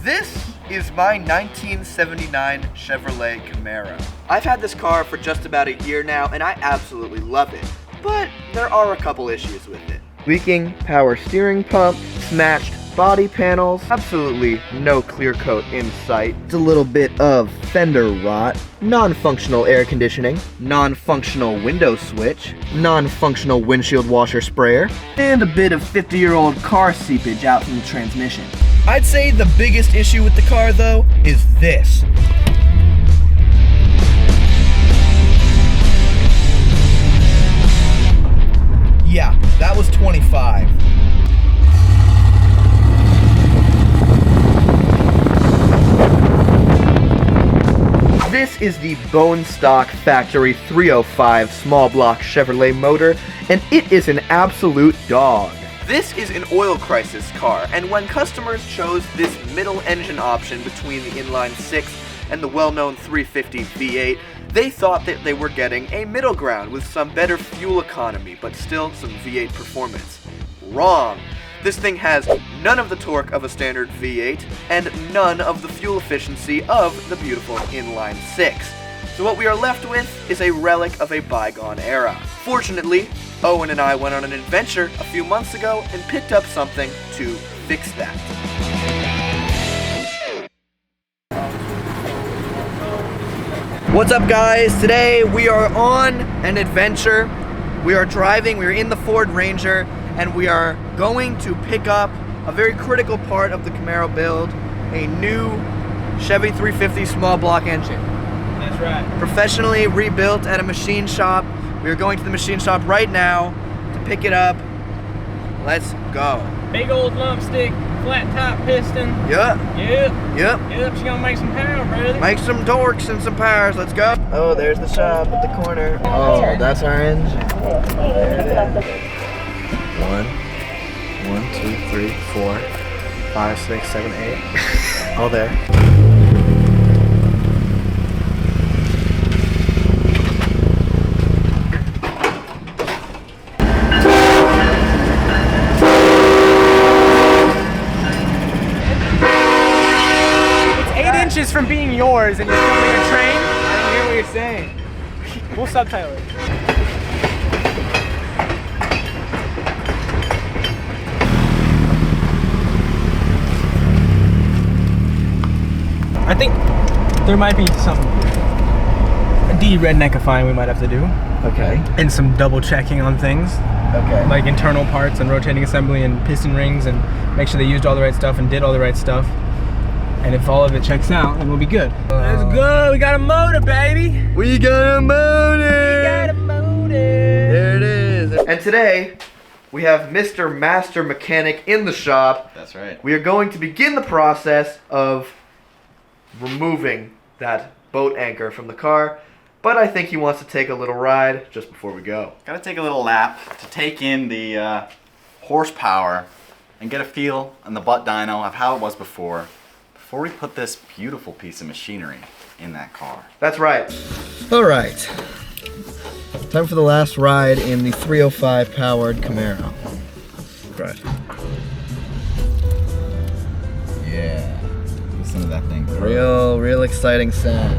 This is my 1979 Chevrolet Camaro. I've had this car for just about a year now, and I absolutely love it. But there are a couple issues with it. Leaking power steering pump, smashed body panels, absolutely no clear coat in sight, a little bit of fender rot, non-functional air conditioning, non-functional window switch, non-functional windshield washer sprayer, and a bit of 50-year-old car seepage out from the transmission. I'd say the biggest issue with the car, though, is this. Yeah, that was 25. This is the bone stock factory 305 small block Chevrolet motor, and it is an absolute dog. This is an oil crisis car, and when customers chose this middle engine option between the inline 6 and the well-known 350 V8, they thought that they were getting a middle ground with some better fuel economy, but still some V8 performance. Wrong. This thing has none of the torque of a standard V8 and none of the fuel efficiency of the beautiful inline 6. So what we are left with is a relic of a bygone era. Fortunately, Owen and I went on an adventure a few months ago and picked up something to fix that. What's up, guys? Today we are on an adventure. We are driving, we are in the Ford Ranger, and we are going to pick up a very critical part of the Camaro build, a new Chevy 350 small block engine. That's right. Professionally rebuilt at a machine shop. We are going to the machine shop right now to pick it up. Let's go. Big old lump stick, flat top piston. Yep. Yep. Yep. Yep, she's gonna make some power, brother. Make some torques and some powers. Let's go. Oh, there's the shop at the corner. Oh, that's our engine. There it is. 1, 2, 3, 4, 5, 6, 7, 8. All there. From being yours and you're filming a train? I don't hear what you're saying. We'll subtitle it. I think there might be some de-redneckifying we might have to do. Okay. And some double checking on things. Okay. Like internal parts and rotating assembly and piston rings, and make sure they used all the right stuff and did all the right stuff. And if all of it checks out, then we'll be good. Let's go, we got a motor, baby! We got a motor! We got a motor! There it is. And today, we have Mr. Master Mechanic in the shop. That's right. We are going to begin the process of removing that boat anchor from the car, but I think he wants to take a little ride just before we go. Gotta take a little lap to take in the horsepower and get a feel on the butt dyno of how it was before we put this beautiful piece of machinery in that car. That's right. All right. Time for the last ride in the 305 powered Camaro. Right. Yeah. Listen to that thing. Real exciting sound.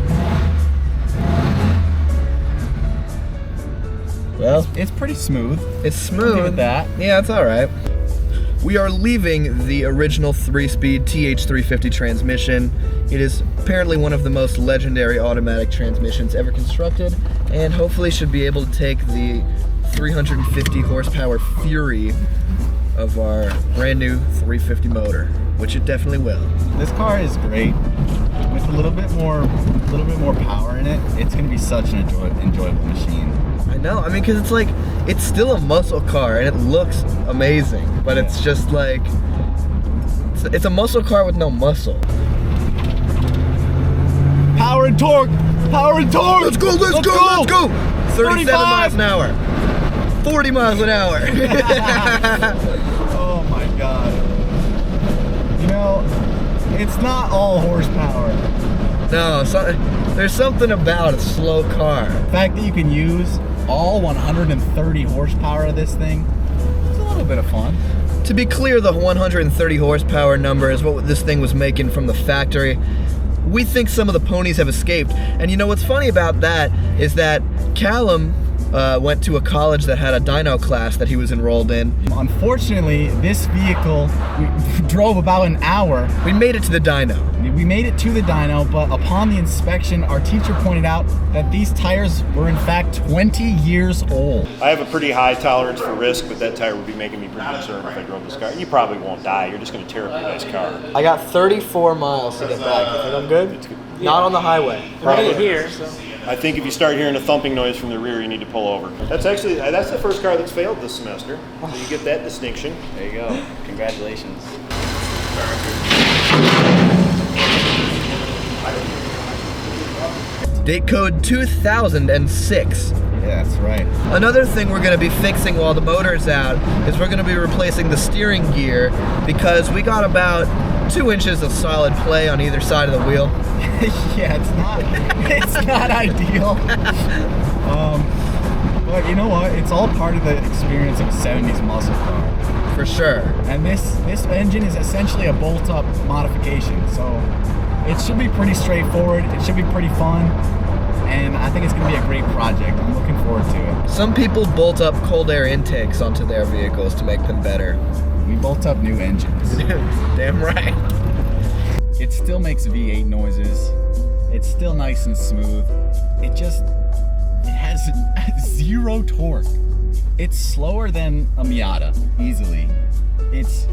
Well, It's pretty smooth. it's smooth. I'll give it that. Yeah, it's all right. We are leaving the original 3-speed TH350 transmission. It is apparently one of the most legendary automatic transmissions ever constructed, and hopefully should be able to take the 350 horsepower fury of our brand new 350 motor, which it definitely will. This car is great. With a little bit more power in it, it's gonna be such an enjoyable machine. I know, I mean, because it's like, it's still a muscle car and it looks amazing, but it's just like, it's a muscle car with no muscle. Power and torque! Power and torque! Let's go! 37 miles an hour. 40 miles an hour. Oh my god. You know, it's not all horsepower. No, there's something about a slow car. The fact that you can use all 130 horsepower of this thing, it's a little bit of fun. To be clear, the 130 horsepower number is what this thing was making from the factory. We think some of the ponies have escaped. And you know what's funny about that is that Callum went to a college that had a dyno class that he was enrolled in. Unfortunately, this vehicle, we drove about an hour. We made it to the dyno. We made it to the dyno, but upon the inspection, our teacher pointed out that these tires were in fact 20 years old. I have a pretty high tolerance for risk, but that tire would be making me pretty concerned if I drove this car. You probably won't die. You're just going to tear up your nice car. I got 34 miles to get back. You think I'm good? Not on the highway. Probably. Here, so. I think if you start hearing a thumping noise from the rear, you need to pull over. That's the first car that's failed this semester. So you get that distinction. There you go. Congratulations. Date code 2006. Yeah, that's right. Another thing we're going to be fixing while the motor's out is we're going to be replacing the steering gear because we got about 2 inches of solid play on either side of the wheel. Yeah, it's not ideal. But you know what? It's all part of the experience of a 70s muscle car. For sure. And this engine is essentially a bolt-up modification, so it should be pretty straightforward. It should be pretty fun, and I think it's going to be a great project. I'm looking forward to it. Some people bolt up cold air intakes onto their vehicles to make them better. We bolt up new engines. Damn right. It still makes V8 noises. It's still nice and smooth. It has zero torque. It's slower than a Miata, easily. It's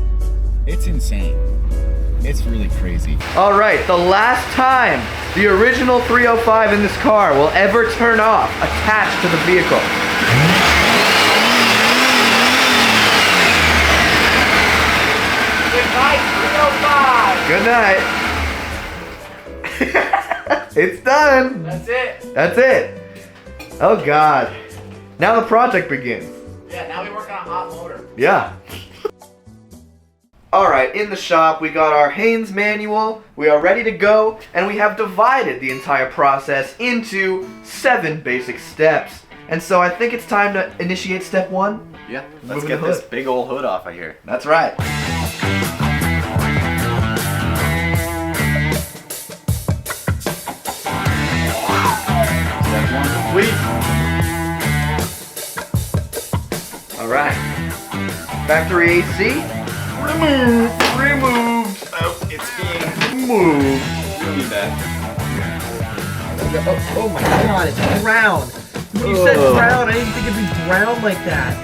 insane. It's really crazy. All right, the last time the original 305 in this car will ever turn off attached to the vehicle. Good night, 305. Good night. It's done. That's it. That's it. Oh God. Now the project begins. Yeah, now we work on a hot motor. Yeah. Alright, in the shop we got our Haynes manual, we are ready to go, and we have divided the entire process into 7 basic steps. And so I think it's time to initiate step 1. Yeah, let's Moving get the this hood. big old hood off of here. That's right. Step 1 complete. Alright. Factory AC. Removed. Oh, it's being Moved. really bad. Oh my God, it's brown. When you said brown, I didn't think it'd be brown like that.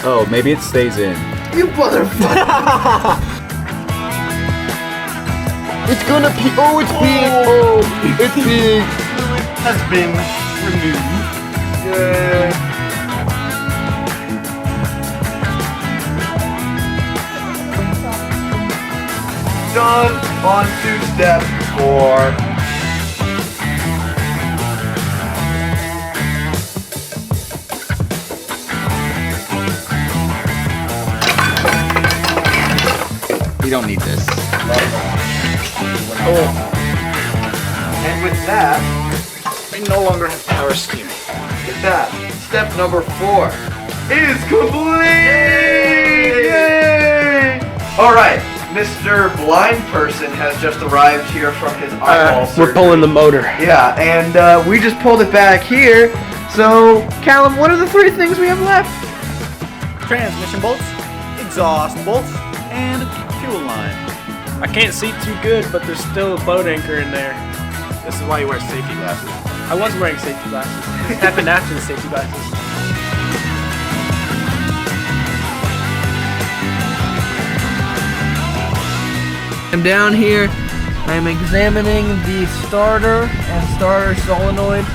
Oh, maybe it stays in. You motherfucker! It's gonna pee. Oh, it's peeing. Oh, it's peeing. Has been removed. Done. On to step 4. We don't need this. And with that, We no longer have power steering. with that, step number 4 is complete! Yay! Alright, Mr. Blind Person has just arrived here from his eyeball surgery. We're pulling the motor. Yeah, and we just pulled it back here. So, Callum, what are the 3 things we have left? Transmission bolts, exhaust bolts, and fuel line. I can't see too good, but there's still a boat anchor in there. This is why you wear safety glasses. I was wearing safety glasses. It happened after the safety glasses. I'm down here. I'm examining the starter and starter solenoid.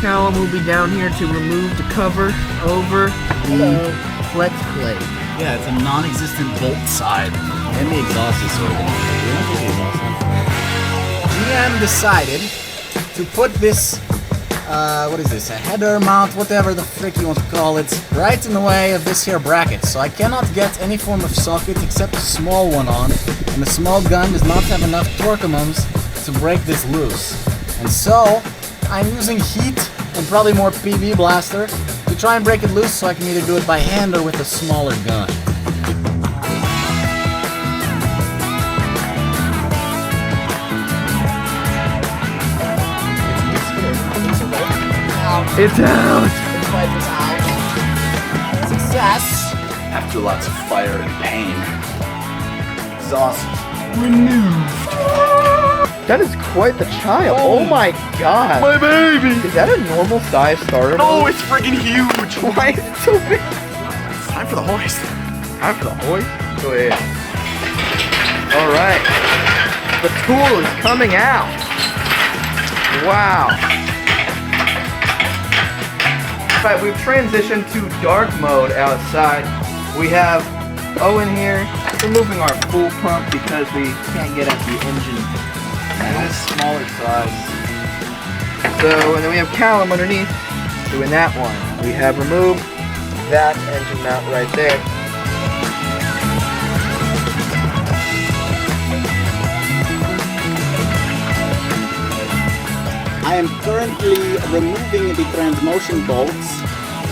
Callum will be down here to remove the cover over the flex plate. Yeah, it's a non-existent bolt side. And the exhaust is sort of GM decided to put this, what is this, a header mount, whatever the frick you want to call it, right in the way of this here bracket. So I cannot get any form of socket except a small one on, and the small gun does not have enough torquemums to break this loose. And so, I'm using heat and probably more PB blaster to try and break it loose so I can either do it by hand or with a smaller gun. It's out! The pipe is out. Success! After lots of fire and pain, exhaust That is quite the child. Oh my god. my baby! Is that a normal size starter? Oh, it's freaking huge! Why is it so big? It's time for the hoist. Time for the hoist? Go ahead. Alright. The tool is coming out. Wow. Alright, we've transitioned to dark mode outside. We have Owen here. We're moving our full pump because we can't get at the engine at a smaller size. So, and then we have Callum underneath doing that one. We have removed that engine mount right there. I am currently removing the transmotion bolts.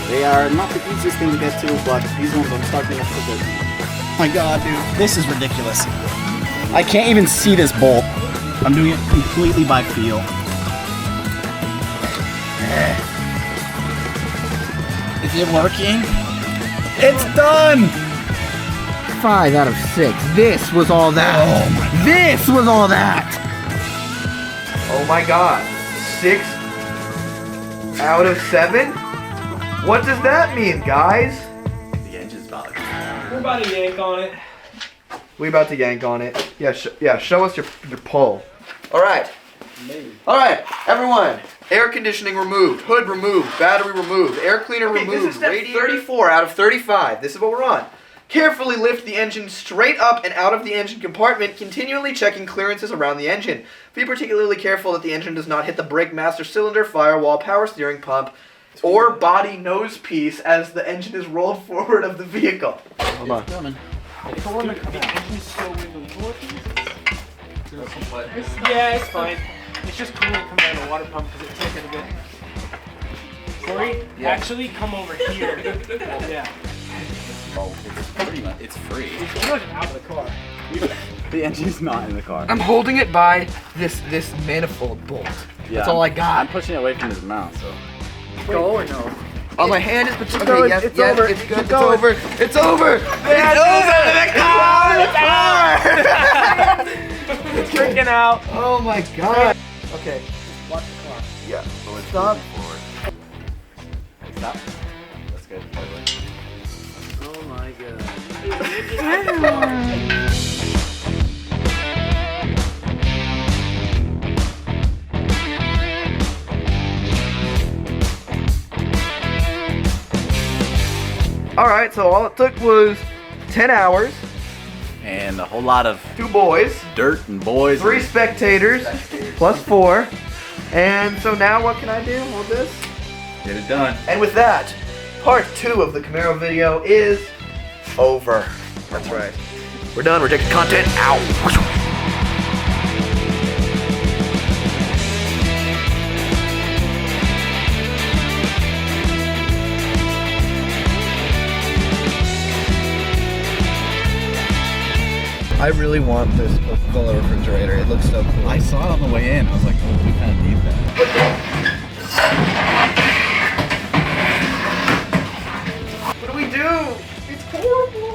They are not the easiest thing to get to, but these ones I'm starting off with good. Oh my god, dude. This is ridiculous. I can't even see this bolt. I'm doing it completely by feel. Is it working? It's done! 5 out of 6. This was all that. Oh This was all that. Oh my god. 6 out of 7? What does that mean, guys? The engine's about to We're about to yank on it. We about to yank on it. Yeah, show us your pull. All right. All right, everyone. Air conditioning removed, hood removed, battery removed, air cleaner removed, this is radiator 34 out of 35. This is what we're on. Carefully lift the engine straight up and out of the engine compartment, continually checking clearances around the engine. Be particularly careful that the engine does not hit the brake master cylinder, firewall, power steering pump, or body nose piece as the engine is rolled forward of the vehicle. Hold on. Coming. Yeah, it's fine. It's just coolant coming out of the water pump because it's taking a bit. Corey, actually come over here. Yeah. Oh, it's pretty much, it's free. It's not out of the car. The engine's not in the car. I'm holding it by this manifold bolt. That's all I got. I'm pushing it away from his mouth, so. Go or no? Oh, my hand is between. No, Okay, yes, it's yes, over. it's good. Keep It's going. over. It's over. It's over. The car. It's freaking out. Oh my god. Okay. Watch the car. Yeah. So it's Stop. moving forward. Stop. That's good. Oh my god. Alright, so all it took was 10 hours, And a whole lot of 2 boys, dirt and boys. 3 spectators, plus 4. And so now what can I do with this? Get it done. And with that, part 2 of the Camaro video is over. That's right. We're done. We're taking content out. I really want this Coca-Cola refrigerator. It looks so cool. I saw it on the way in. I was like, oh, we kind of need that. What do we do? It's horrible.